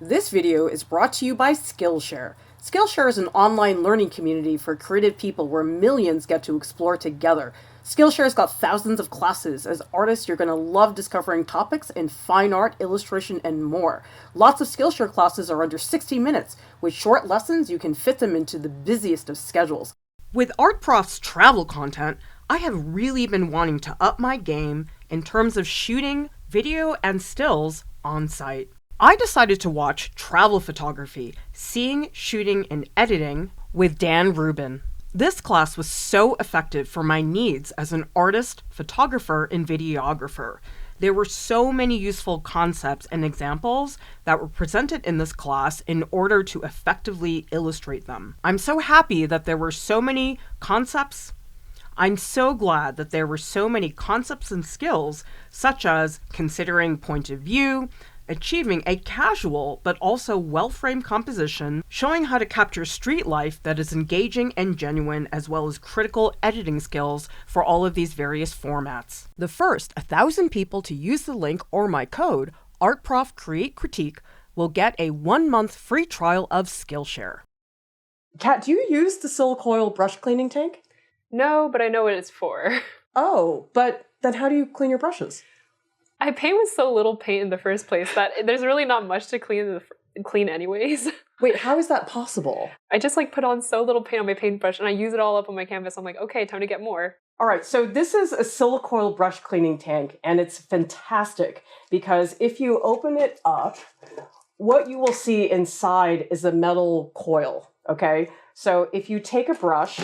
This video is brought to you by Skillshare. Skillshare is an online learning community for creative people where millions get to explore together. Skillshare's got thousands of classes. As artists, you're going to love discovering topics in fine art, illustration, and more. Lots of Skillshare classes are under 60 minutes. With short lessons, you can fit them into the busiest of schedules. With Art Prof's travel content, I have really been wanting to up my game in terms of shooting video and stills on site. I decided to watch Travel Photography, Seeing, Shooting, and Editing with Dan Rubin. This class was so effective for my needs as an artist, photographer, and videographer. There were so many useful concepts and examples that were presented in this class in order to effectively illustrate them. I'm so happy that there were so many concepts. I'm so glad that there were so many concepts and skills, such as considering point of view, achieving a casual but also well-framed composition, showing how to capture street life that is engaging and genuine, as well as critical editing skills for all of these various formats. The first 1,000 people to use the link or my code, Art Prof Create Critique, will get a 1-month free trial of Skillshare. Kat, do you use the silicoil brush cleaning tank? No, but I know what it's for. Oh, but then how do you clean your brushes? I paint with so little paint in the first place that there's really not much to clean anyways. Wait, how is that possible? I just put on so little paint on my paintbrush and I use it all up on my canvas. I'm like, okay, time to get more. All right, so this is a silicoil brush cleaning tank, and it's fantastic because if you open it up, what you will see inside is a metal coil, okay? So if you take a brush,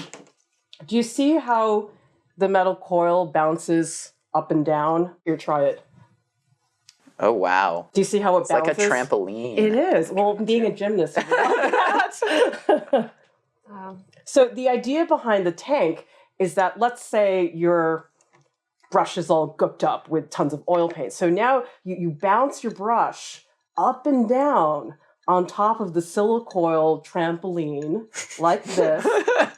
do you see how the metal coil bounces up and down? Here, try it. Oh, wow. Do you see how it bounces? It's like a trampoline. It is. Well, being a gymnast. So the idea behind the tank is that, let's say your brush is all gooked up with tons of oil paint. So now you bounce your brush up and down on top of the silicoil trampoline like this.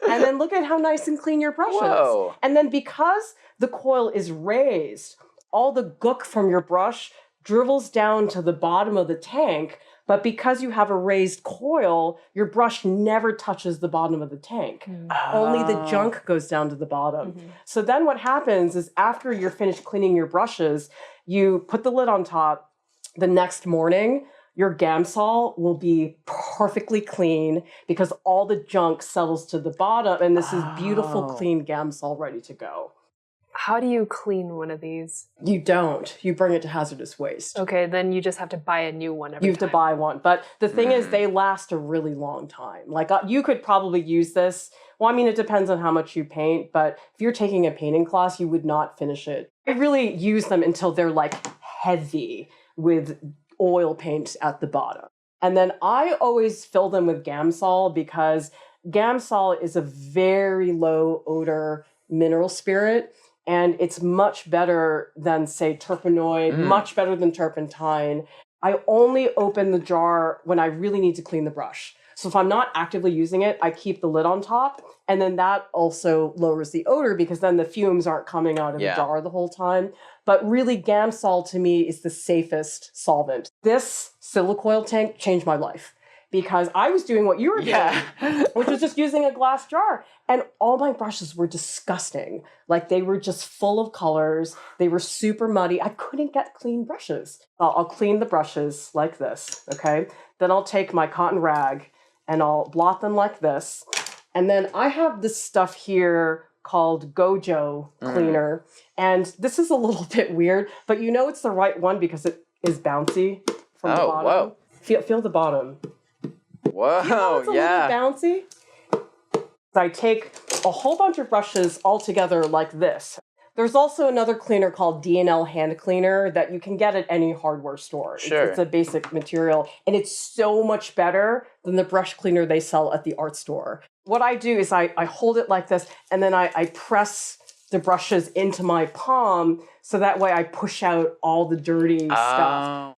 And then look at how nice and clean your brush is. And then because the coil is raised, all the gook from your brush dribbles down to the bottom of the tank, but because you have a raised coil, your brush never touches the bottom of the tank. Only the junk goes down to the bottom. So then what happens is after you're finished cleaning your brushes, you put the lid on top. The next morning, your Gamsol will be perfectly clean because all the junk settles to the bottom, and this is beautiful, clean Gamsol ready to go. How do you clean one of these? You don't. You bring it to hazardous waste. Okay, then you just have to buy a new one every time. You have to buy one. But the thing is, they last a really long time. Like, you could probably use this. Well, I mean, it depends on how much you paint, but if you're taking a painting class, you would not finish it. I really use them until they're, heavy with oil paint at the bottom. And then I always fill them with Gamsol because Gamsol is a very low odor mineral spirit. And it's much better than, say, terpenoid, much better than turpentine. I only open the jar when I really need to clean the brush. So if I'm not actively using it, I keep the lid on top. And then that also lowers the odor because then the fumes aren't coming out of the jar the whole time. But really, Gamsol to me is the safest solvent. This silicoil tank changed my life because I was doing what you were doing, which was just using a glass jar. And all my brushes were disgusting. They were just full of colors. They were super muddy. I couldn't get clean brushes. I'll clean the brushes like this, okay? Then I'll take my cotton rag and I'll blot them like this. And then I have this stuff here called Gojo cleaner. And this is a little bit weird, but you know it's the right one because it is bouncy from the bottom. Whoa. Feel the bottom. Whoa, you know it's a little bouncy? So I take a whole bunch of brushes all together like this. There's also another cleaner called D&L hand cleaner that you can get at any hardware store. It's a basic material, and it's so much better than the brush cleaner they sell at the art store. What I do is I hold it like this, and then I press the brushes into my palm, so that way I push out all the dirty stuff.